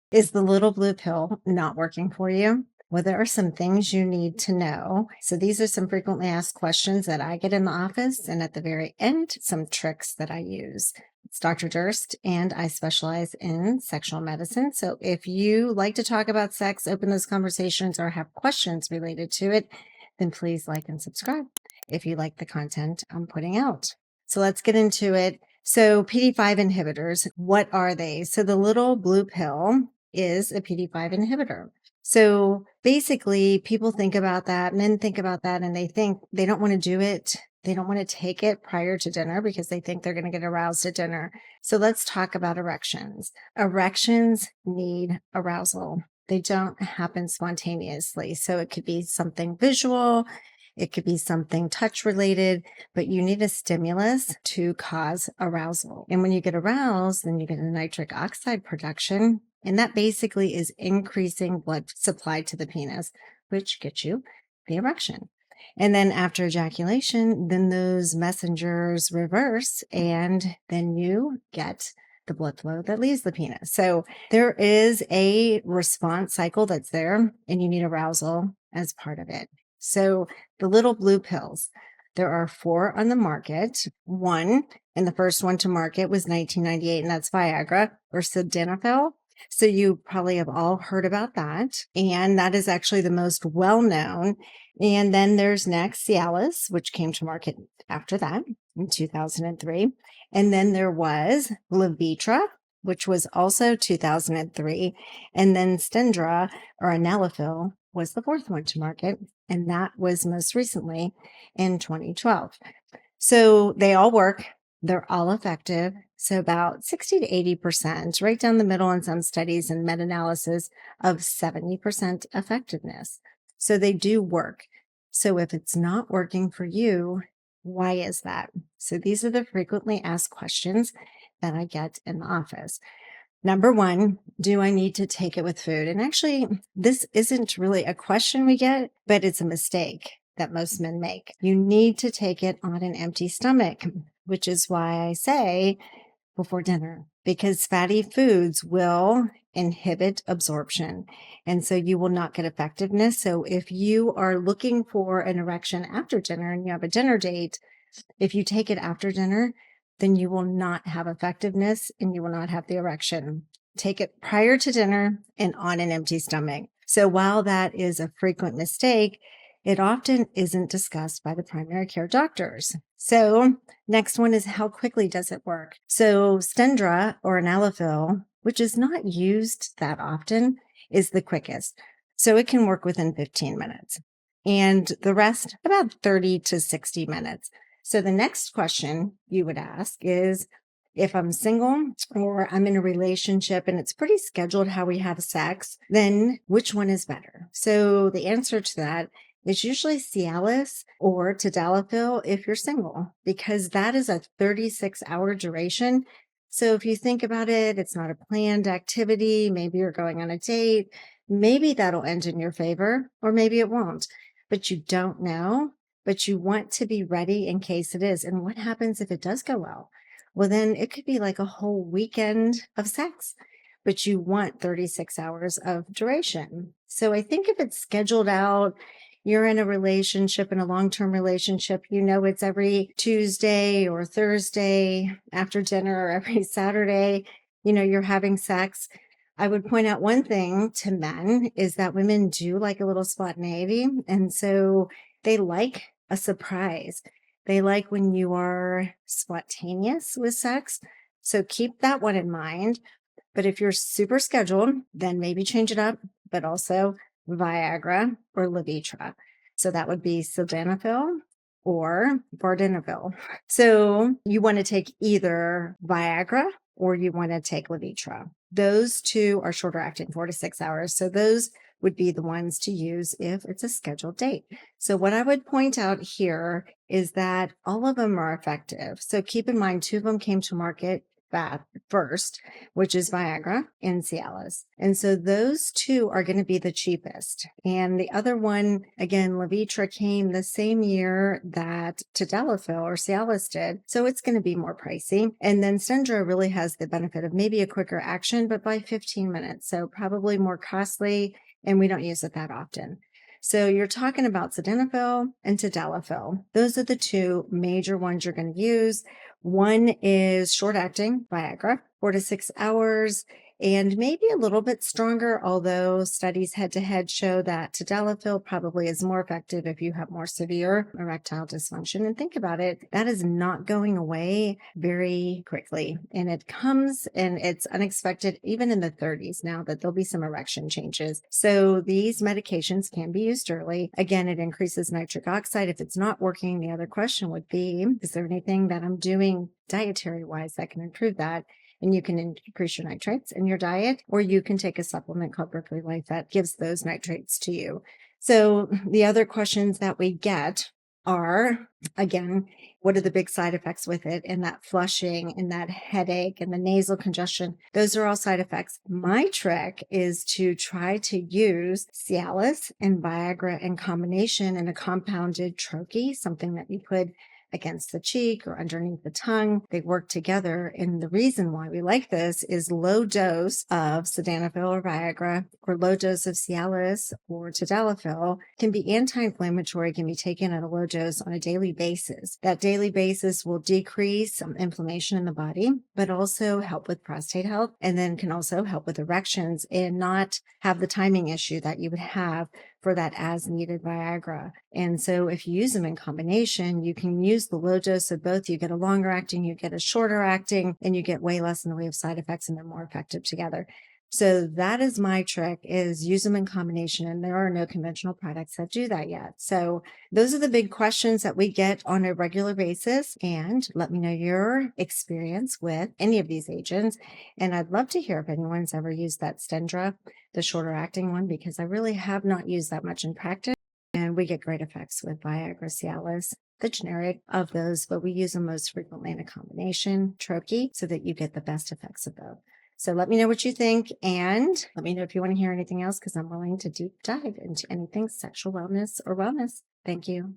Is the little blue pill not working for you? Well, there are some things you need to know. So these are some frequently asked questions that I get in the office, and at the very end, some tricks that I use. It's Dr. Durst, and I specialize in sexual medicine. So if you like to talk about sex, open those conversations, or have questions related to it, then please like and subscribe if you like the content I'm putting out. So let's get into it. So PD5 inhibitors, what are they? So the little blue pill is a PD5 inhibitor. So basically, people think about that, men think about that, and they think they don't want to do it. They don't want to take it prior to dinner because they think they're going to get aroused at dinner. So let's talk about erections. Erections need arousal. They don't happen spontaneously. So it could be something visual, it could be something touch related, but you need a stimulus to cause arousal. And when you get aroused, then you get a nitric oxide production. And that basically is increasing blood supply to the penis, which gets you the erection. And then after ejaculation, then those messengers reverse, and then you get the blood flow that leaves the penis. So there is a response cycle that's there, and you need arousal as part of it. So the little blue pills, there are 4 on the market. One, and the first one to market was 1998, and that's Viagra or sildenafil. So you probably have all heard about that. And that is actually the most well-known. And then there's next Cialis, which came to market after that in 2003. And then there was Levitra, which was also 2003. And then Stendra or Enalapril was the 4th one to market. And that was most recently in 2012. So they all work. They're all effective. So about 60 to 80%, right down the middle in some studies and meta-analysis of 70% effectiveness. So they do work. So if it's not working for you, why is that? So these are the frequently asked questions that I get in the office. Number 1, do I need to take it with food? And actually, this isn't really a question we get, but it's a mistake that most men make. You need to take it on an empty stomach, which is why I say before dinner, because fatty foods will inhibit absorption. And so you will not get effectiveness. So if you are looking for an erection after dinner and you have a dinner date, if you take it after dinner, then you will not have effectiveness and you will not have the erection. Take it prior to dinner and on an empty stomach. So while that is a frequent mistake, it often isn't discussed by the primary care doctors. So next one is how quickly does it work? So Stendra or Enalapril, which is not used that often, is the quickest. So it can work within 15 minutes and the rest about 30 to 60 minutes. So the next question you would ask is, if I'm single or I'm in a relationship and it's pretty scheduled how we have sex, then which one is better? So the answer to that is usually Cialis or tadalafil if you're single, because that is a 36-hour duration. So if you think about it, it's not a planned activity. Maybe you're going on a date. Maybe that'll end in your favor, or maybe it won't, but you don't know. But you want to be ready in case it is. And what happens if it does go well? Well, then it could be like a whole weekend of sex, but you want 36 hours of duration. So I think if it's scheduled out, you're in a relationship, in a long-term relationship, you know, it's every Tuesday or Thursday after dinner or every Saturday, you know, you're having sex. I would point out one thing to men is that women do like a little spontaneity. And so they like a surprise. They like when you are spontaneous with sex. So keep that one in mind. But if you're super scheduled, then maybe change it up, but also Viagra or Levitra. So that would be sildenafil or vardenafil. So you want to take either Viagra or you want to take Levitra. Those 2 are shorter acting, 4 to 6 hours. So those would be the ones to use if it's a scheduled date. So what I would point out here is that all of them are effective. So keep in mind, 2 of them came to market first, which is Viagra and Cialis. And so those two are going to be the cheapest. And the other one, again, Levitra came the same year that Tadalafil or Cialis did. So it's going to be more pricey. And then Stendra really has the benefit of maybe a quicker action, but by 15 minutes. So probably more costly. And we don't use it that often. So you're talking about sildenafil and tadalafil. Those are the two major ones you're going to use. One is short-acting Viagra, 4 to 6 hours, and maybe a little bit stronger, although studies head-to-head show that tadalafil probably is more effective if you have more severe erectile dysfunction. And think about it, that is not going away very quickly. And it comes and it's unexpected, even in the 30s now, that there'll be some erection changes. So these medications can be used early. Again, it increases nitric oxide. If it's not working, the other question would be, is there anything that I'm doing dietary-wise that can improve that? And you can increase your nitrates in your diet, or you can take a supplement called Berkeley Life that gives those nitrates to you. So the other questions that we get are, again, what are the big side effects with it? And that flushing and that headache and the nasal congestion, those are all side effects. My trick is to try to use Cialis and Viagra in combination in a compounded troche, something that you put against the cheek or underneath the tongue. They work together. And the reason why we like this is low dose of sildenafil or Viagra or low dose of Cialis or tadalafil can be anti-inflammatory, can be taken at a low dose on a daily basis. That daily basis will decrease some inflammation in the body, but also help with prostate health, and then can also help with erections and not have the timing issue that you would have for that as needed Viagra. And so if you use them in combination, you can use the low dose of both. You get a longer acting, you get a shorter acting, and you get way less in the way of side effects, and they're more effective together. So that is my trick, is use them in combination. And there are no conventional products that do that yet. So those are the big questions that we get on a regular basis. And let me know your experience with any of these agents. And I'd love to hear if anyone's ever used that Stendra, the shorter acting one, because I really have not used that much in practice. And we get great effects with Viagra, Cialis, the generic of those, but we use them most frequently in a combination troche so that you get the best effects of both. So let me know what you think, and let me know if you want to hear anything else, because I'm willing to deep dive into anything sexual wellness or wellness. Thank you.